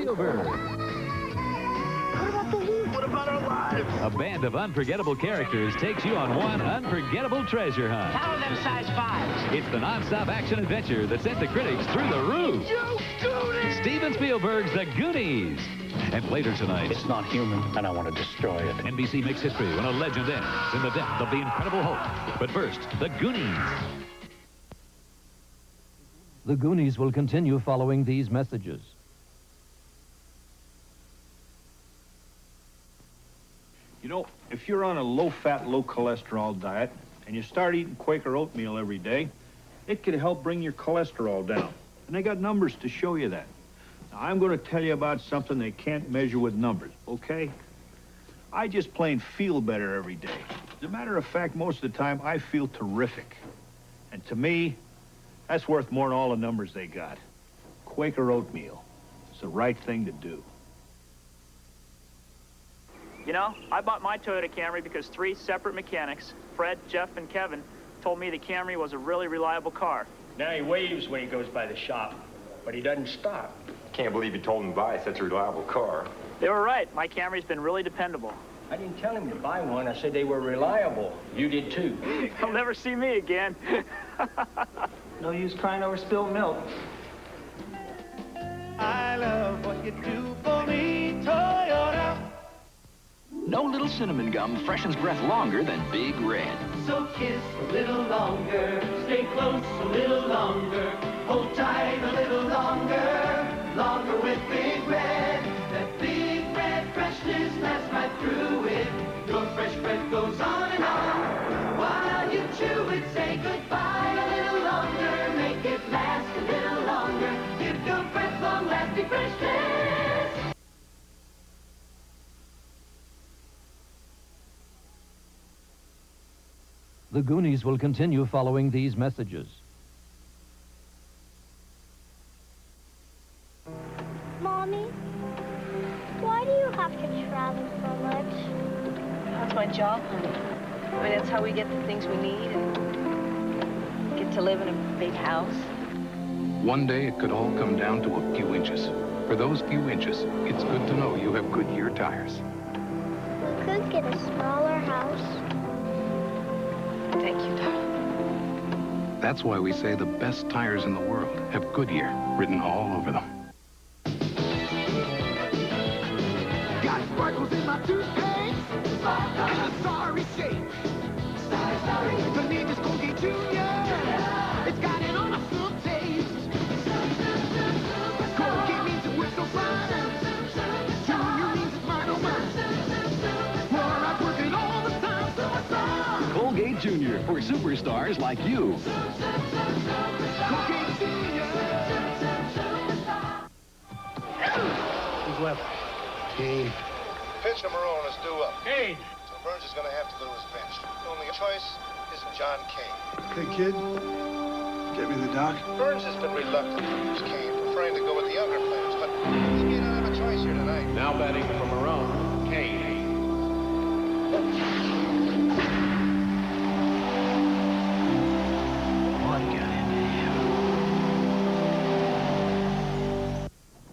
Spielberg. What about our lives? A band of unforgettable characters takes you on one unforgettable treasure hunt. How are them size 5s? It's the non-stop action adventure that sent the critics through the roof. You Goonies! Steven Spielberg's The Goonies. And later tonight, It's not human, and I want to destroy it. NBC makes history when a legend ends in the death of the Incredible Hulk. But first, The Goonies. The Goonies will continue following these messages. You know, if you're on a low-fat, low-cholesterol diet, and you start eating Quaker oatmeal every day, it could help bring your cholesterol down. And they got numbers to show you that. Now, I'm going to tell you about something they can't measure with numbers, okay? I just plain feel better every day. As a matter of fact, most of the time, I feel terrific. And to me, that's worth more than all the numbers they got. Quaker oatmeal. It's the right thing to do. You know, I bought my Toyota Camry because 3 separate mechanics, Fred, Jeff, and Kevin, told me the Camry was a really reliable car. Now he waves when he goes by the shop, but he doesn't stop. Can't believe you told him to buy such a reliable car. They were right. My Camry's been really dependable. I didn't tell him to buy one. I said they were reliable. You did too. He'll never see me again. No use crying over spilled milk. I love what you do for me, Toyota. No little cinnamon gum freshens breath longer than Big Red. So kiss a little longer, stay close a little longer, hold tight a little longer, longer with Big Red. That Big Red freshness lasts right through it. Your fresh breath goes on and on. While you chew it, say goodbye a little longer, make it last a little longer. Give your breath long-lasting freshness. The Goonies will continue following these messages. Mommy, why do you have to travel so much? That's my job, honey. I mean, that's how we get the things we need and get to live in a big house. One day it could all come down to a few inches. For those few inches, it's good to know you have Goodyear tires. We could get a smaller house. Thank you, darling. That's why we say the best tires in the world have Goodyear written all over them. Got sparkles in my toothpaste, and a sorry shape. Sorry. The name is Colgate Junior. It's got an awesome taste. Colgate means it works so fine. Junior means it's mine, oh mine. Fluoride's working all the time, so it's on. Colgate Junior for superstars like you. Colgate Junior. Who's left? Kane. Pitch number 1 is due up. Kane! So Burns is going to have to go to his bench. The only choice is John Kane. Okay, kid. Get me the doc. Burns has been reluctant to use Kane, preferring to go with the younger players, but he may not have a choice here tonight. Now batting from around, Kane. What got into him?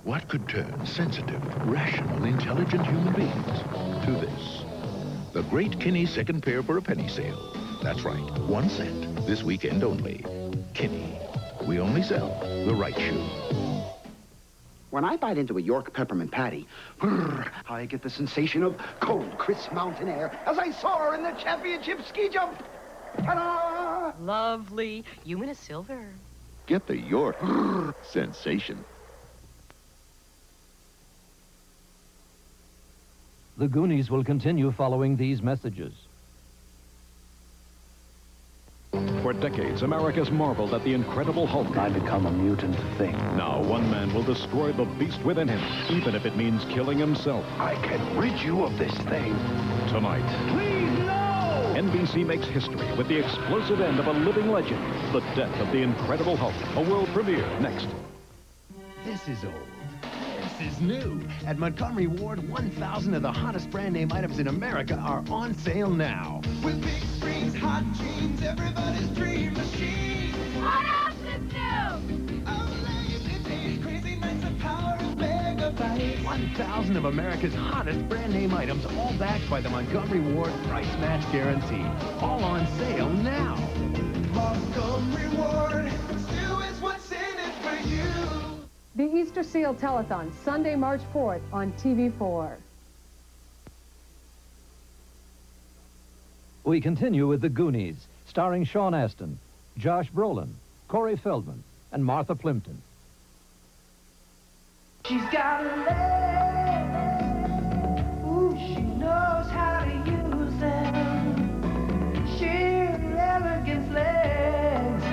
What could turn sensitive, rational, intelligent human beings to this? The Great Kinney second pair for a penny sale. That's right, 1 cent, this weekend only. Kinney. We only sell the right shoe. When I bite into a York peppermint patty, I get the sensation of cold, crisp mountain air as I soar in the championship ski jump. Ta-da! Lovely. You in a silver. Get the York sensation. The Goonies will continue following these messages. For decades, America's marveled at the Incredible Hulk. I become a mutant thing. Now, one man will destroy the beast within him, even if it means killing himself. I can rid you of this thing. Tonight, Please, no! NBC makes history with the explosive end of a living legend, the death of the Incredible Hulk. A world premiere next. This is old. This is new. At Montgomery Ward, 1,000 of the hottest brand name items in America are on sale now. With big screens, hot jeans, everybody's dream machine. What else is new? Our lazy days, crazy nights of power and mega price. 1,000 of America's hottest brand name items, all backed by the Montgomery Ward price match guarantee. All on sale now. Montgomery Ward, still is what's in it for you. The Easter Seal Telethon, Sunday, March 4th on TV4. We continue with The Goonies, starring Sean Astin, Josh Brolin, Corey Feldman, and Martha Plimpton. She's got a leg. Ooh, she knows how to use them. Sheer elegance legs.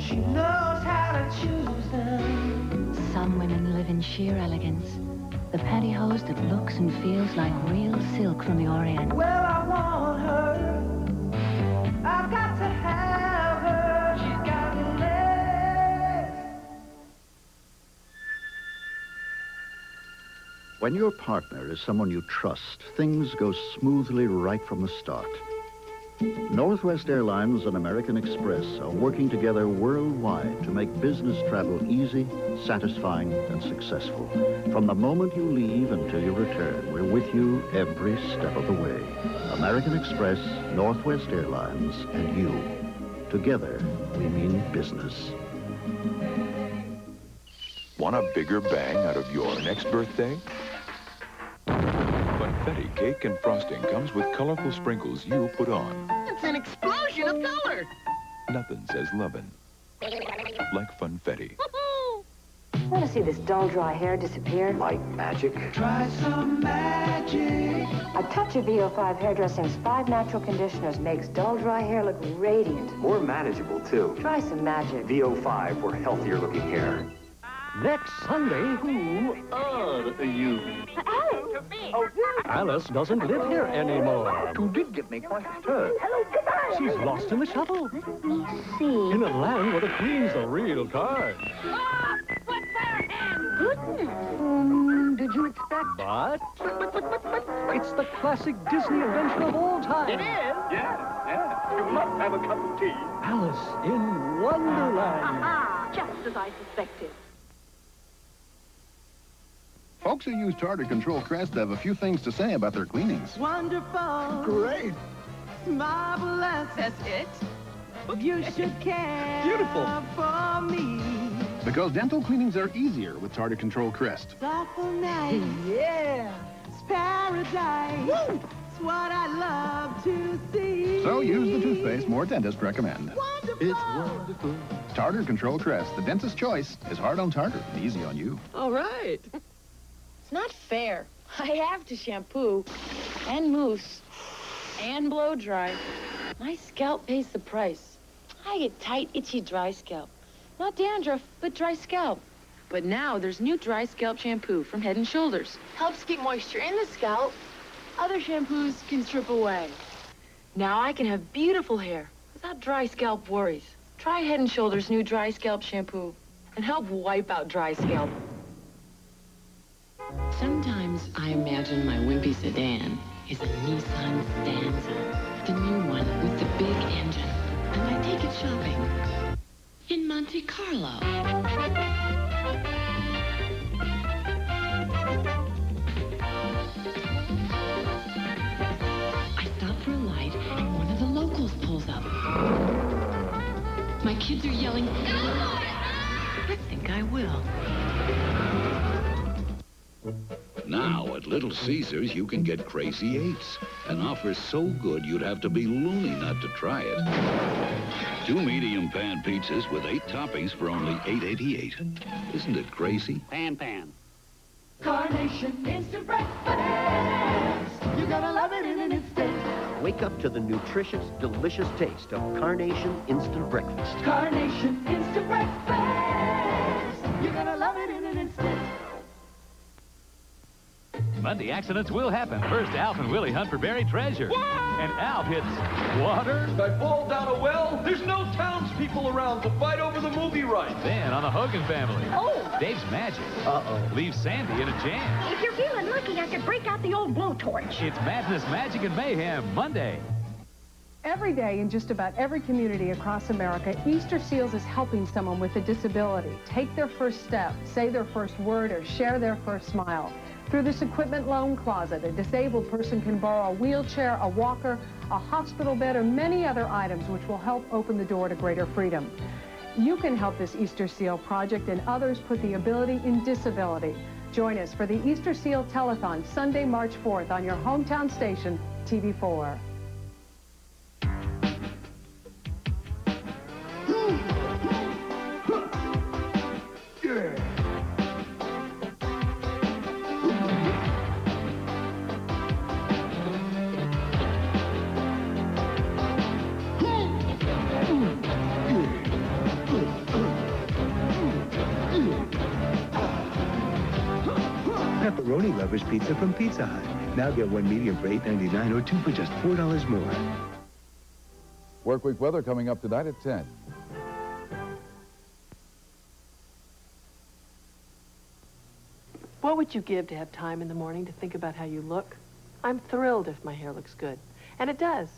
She knows how to choose them. Some women live in sheer elegance. The pantyhose that looks and feels like real silk from the Orient. Well, I want her. I've got to have her. She's got legs. When your partner is someone you trust, things go smoothly right from the start. Northwest Airlines and American Express are working together worldwide to make business travel easy, satisfying, and successful. From the moment you leave until you return, we're with you every step of the way. American Express, Northwest Airlines, and you. Together, we mean business. Want a bigger bang out of your next birthday? Funfetti cake and frosting comes with colorful sprinkles you put on. It's an explosion of color. Nothing says lovin' like Funfetti. Want to see this dull, dry hair disappear? Like magic? Try some magic. A touch of VO5 Hairdressing's 5 natural conditioners makes dull, dry hair look radiant. More manageable, too. Try some magic. VO5 for healthier looking hair. Next Sunday, who are you? Alice doesn't live here anymore. You did get me quite disturbed. She's lost in the shuttle. Let me see. In a land where the queen's the real card. Goodness. Did you expect? But it's the classic Disney adventure of all time. It is? Yeah. You must have a cup of tea. Alice in Wonderland. Just as I suspected. Folks who use Tartar Control Crest have a few things to say about their cleanings. Wonderful. Great. Marvelous. That's it? You should care. Beautiful. For me. Because dental cleanings are easier with Tartar Control Crest. Thoughtful night. Yeah. It's paradise. Woo! It's what I love to see. So use the toothpaste more dentists recommend. Wonderful. It's wonderful. Tartar Control Crest, the dentist's choice, is hard on tartar and easy on you. All right. It's not fair. I have to shampoo and mousse and blow dry. My scalp pays the price. I get tight, itchy, dry scalp. Not dandruff, but dry scalp. But now there's new dry scalp shampoo from Head & Shoulders. Helps keep moisture in the scalp. Other shampoos can strip away. Now I can have beautiful hair without dry scalp worries. Try Head & Shoulders' new dry scalp shampoo and help wipe out dry scalp. Sometimes I imagine my wimpy sedan is a Nissan Stanza, the new one with the big engine, and I take it shopping in Monte Carlo. I stop for a light, and one of the locals pulls up. My kids are yelling, I think I will. Now, at Little Caesars, you can get Crazy Eights. An offer so good you'd have to be loony not to try it. 2 medium pan pizzas with 8 toppings for only $8.88. Isn't it crazy? Pan. Carnation Instant Breakfast. You're gonna love it in an instant. Wake up to the nutritious, delicious taste of Carnation Instant Breakfast. Carnation Instant Breakfast. You're gonna love it in an instant. Monday accidents will happen. First, Alf and Willie hunt for buried treasure. And Alf hits water. I fall down a well. There's no townspeople around to fight over the movie rights. Then, on the Hogan family. Oh. Dave's magic. Leaves Sandy in a jam. If you're feeling lucky, I could break out the old blowtorch. It's Madness, Magic, and Mayhem, Monday. Every day in just about every community across America, Easter Seals is helping someone with a disability take their first step, say their first word, or share their first smile. Through this equipment loan closet, a disabled person can borrow a wheelchair, a walker, a hospital bed, or many other items which will help open the door to greater freedom. You can help this Easter Seal project and others put the ability in disability. Join us for the Easter Seal Telethon Sunday, March 4th on your hometown station, TV4. Pepperoni Lovers Pizza from Pizza Hut. Now get one medium for $8.99 or two for just $4 more. Workweek weather coming up tonight at 10. What would you give to have time in the morning to think about how you look? I'm thrilled if my hair looks good. And it does.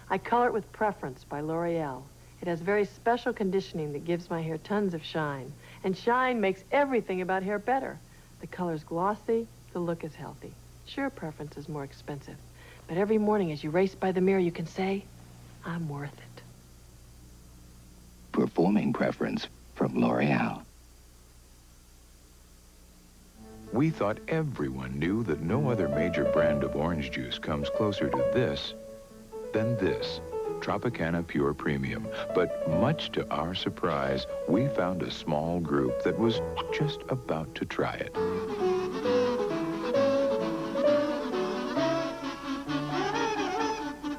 I color it with Preference by L'Oreal. It has very special conditioning that gives my hair tons of shine. And shine makes everything about hair better. The color's glossy, the look is healthy. Sure, Preference is more expensive. But every morning as you race by the mirror, you can say, I'm worth it. Performing Preference from L'Oreal. We thought everyone knew that no other major brand of orange juice comes closer to this than this, Tropicana Pure Premium. But much to our surprise, we found a small group that was just about to try it.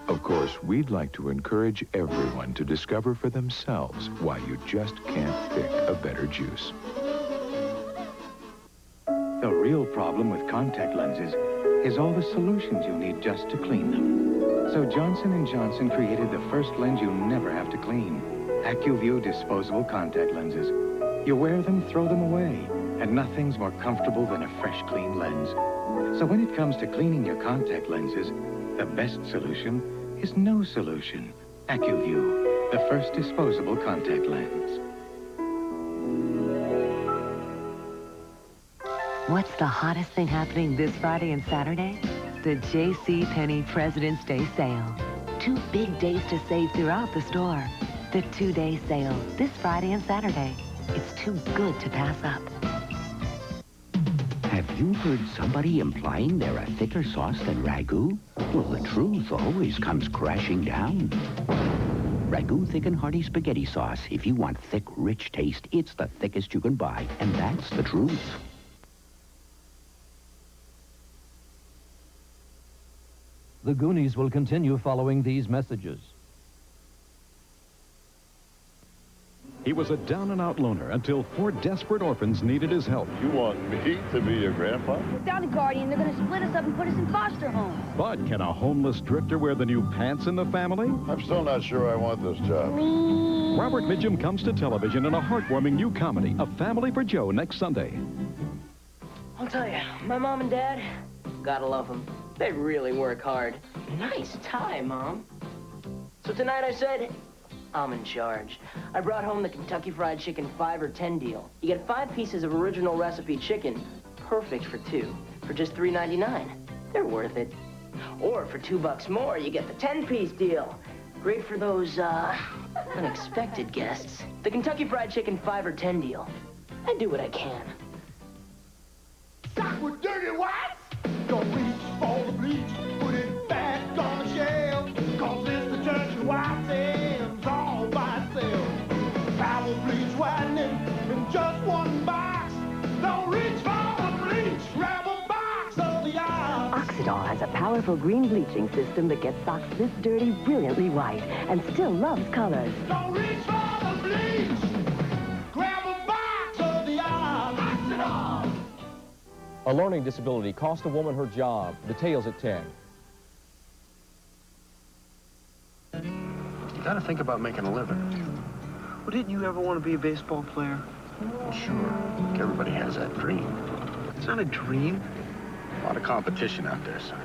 Of course, we'd like to encourage everyone to discover for themselves why you just can't pick a better juice. The real problem with contact lenses is all the solutions you need just to clean them. So Johnson & Johnson created the first lens you never have to clean. AccuView disposable contact lenses. You wear them, throw them away, and nothing's more comfortable than a fresh, clean lens. So when it comes to cleaning your contact lenses, the best solution is no solution. AccuView, the first disposable contact lens. What's the hottest thing happening this Friday and Saturday? The JCPenney President's Day sale. 2 big days to save throughout the store. The 2-day sale this Friday and Saturday. It's too good to pass up. Have you heard somebody implying they're a thicker sauce than ragu? Well, the truth always comes crashing down. Ragu Thick and Hearty Spaghetti Sauce. If you want thick, rich taste, it's the thickest you can buy, and that's the truth. The Goonies will continue following these messages. He was a down-and-out loner until 4 desperate orphans needed his help. You want me to be your grandpa? Without a guardian, they're going to split us up and put us in foster homes. But can a homeless drifter wear the new pants in the family? I'm still not sure I want this job. Robert Mitchum comes to television in a heartwarming new comedy, A Family for Joe, next Sunday. I'll tell you, my mom and dad, gotta love them. They really work hard. Nice tie, Mom. So tonight I said, I'm in charge. I brought home the Kentucky Fried Chicken 5 or 10 deal. You get 5 pieces of original recipe chicken, perfect for 2, for just $3.99. They're worth it. Or for $2 more, you get the 10-piece deal. Great for those, unexpected guests. The Kentucky Fried Chicken 5 or 10 deal. I do what I can. Stock with dirty whites. Don't reach for the bleach. Put it back on the shelf. Cause this detergent white ends all by itself. Power bleach whitening in just 1 box. Don't reach for the bleach. Grab a box of the eye. Oxidol has a powerful green bleaching system that gets socks this dirty brilliantly white and still loves colors. Don't reach for the bleach. Grab a box of the eye. Oxidol. A learning disability cost a woman her job. Details at 10. You gotta think about making a living. Well, didn't you ever want to be a baseball player? Well, sure. Everybody has that dream. It's not a dream. A lot of competition out there, son.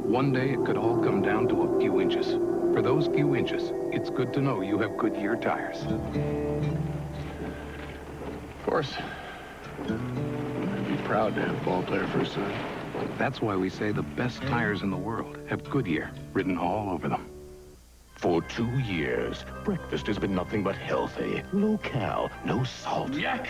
One day it could all come down to a few inches. For those few inches, it's good to know you have Goodyear tires. Of course. I'd be proud to have a ball player for a son. That's why we say the best tires in the world have Goodyear written all over them. For 2 years, breakfast has been nothing but healthy, low-cal, no salt. Yuck!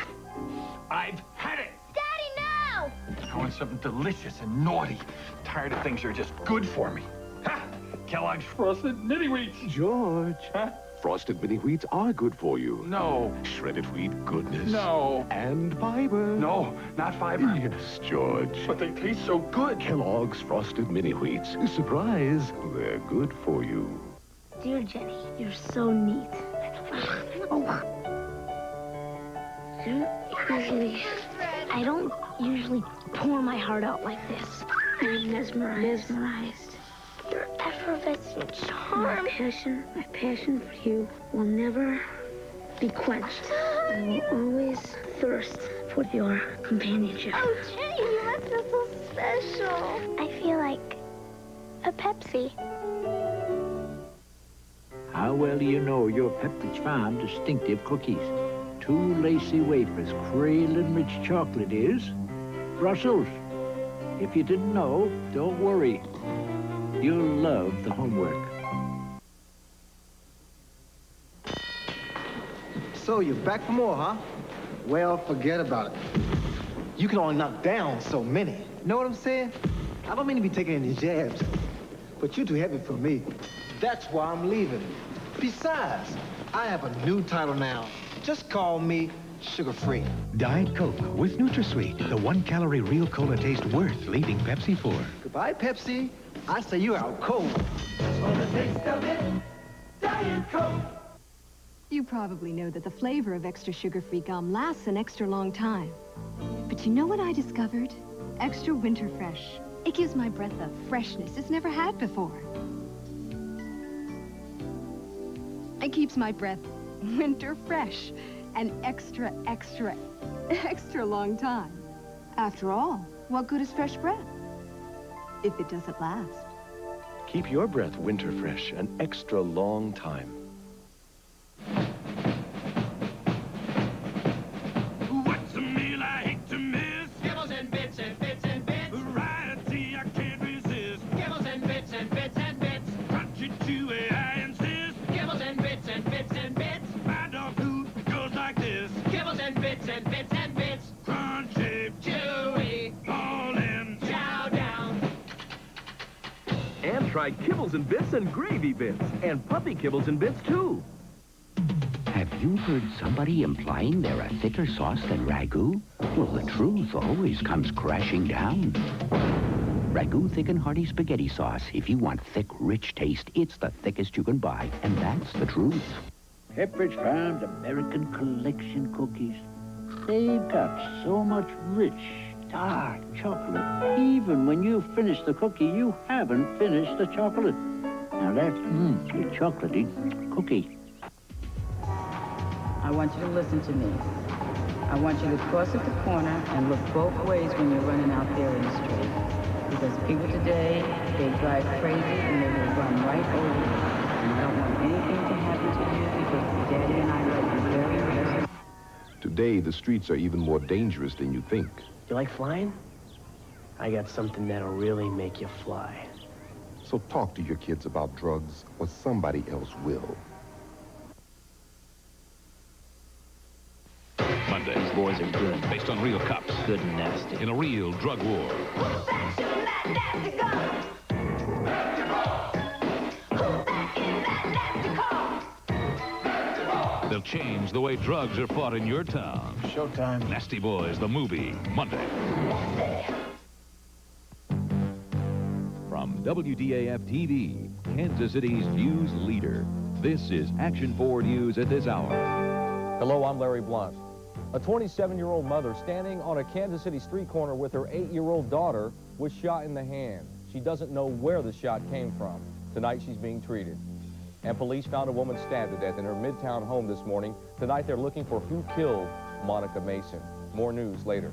I've had it! Daddy, no! I want something delicious and naughty. Tired of things that are just good for me. Ha! Kellogg's Frosted Mini Wheats. George. Huh? Frosted Mini Wheats are good for you. No. Shredded wheat goodness. No. And fiber. No, not fiber. Yes, George. But they taste so good. Kellogg's Frosted Mini Wheats. Surprise, they're good for you. Dear Jenny, you're so neat. I don't usually pour my heart out like this. I'm mesmerized. Your effervescent charm. My passion for you will never be quenched. I will always thirst for your companionship. Oh, Jenny, you must feel so special. I feel like a Pepsi. How well do you know your Pepperidge Farm distinctive cookies? 2 lacy wafers, crayon-rich chocolate is Brussels. If you didn't know, don't worry. You'll love the homework. So you're back for more, huh? Well, forget about it. You can only knock down so many. Know what I'm saying? I don't mean to be taking any jabs, but you're too heavy for me. That's why I'm leaving. Besides, I have a new title now. Just call me sugar-free. Diet Coke with NutraSweet, the 1-calorie real cola taste worth leaving Pepsi for. Goodbye, Pepsi. I say you're out cold. For the taste of it, Diet Coke. You probably know that the flavor of extra sugar-free gum lasts an extra long time. But you know what I discovered? Extra Winter Fresh. It gives my breath a freshness it's never had before. It keeps my breath winter fresh an extra long time. After all, what good is fresh breath if it doesn't last? Keep your breath winter fresh an extra long time. What's a meal I hate to miss? Kibbles and bits and bits and bits. Variety I can't resist. Kibbles and bits and bits and bits. Crunchy, chewy, I insist. Kibbles and bits and bits and bits. My dog food goes like this. Kibbles and bits and bits and bits. Crunchy, chewy, all in. Chow down. And try Kibbles and Bits and Gravy Bits. And Puppy Kibbles and Bits, too. Have you heard somebody implying they're a thicker sauce than ragu? Well, the truth always comes crashing down. Ragu Thick and Hearty Spaghetti Sauce. If you want thick, rich taste, it's the thickest you can buy, and that's the truth. Pepperidge Farm's American Collection cookies. They've got so much rich, dark chocolate. Even when you finish the cookie, you haven't finished the chocolate. Now that's a chocolatey cookie. I want you to listen to me. I want you to cross at the corner and look both ways when you're running out there in the street. Because people today, they drive crazy and they will run right over you. And I don't want anything to happen to you because Daddy and I love you very, very much. Today, the streets are even more dangerous than you think. You like flying? I got something that'll really make you fly. So talk to your kids about drugs, or somebody else will. Monday. These boys are good. Based on real cops. Good and nasty. In a real drug war. They'll change the way drugs are fought in your town. Showtime. Nasty Boys, the movie, Monday. From WDAF-TV, Kansas City's news leader, this is Action 4 News at this hour. Hello, I'm Larry Blunt. A 27-year-old mother standing on a Kansas City street corner with her 8-year-old daughter was shot in the hand. She doesn't know where the shot came from. Tonight, she's being treated. And police found a woman stabbed to death in her Midtown home this morning. Tonight, they're looking for who killed Monica Mason. More news later.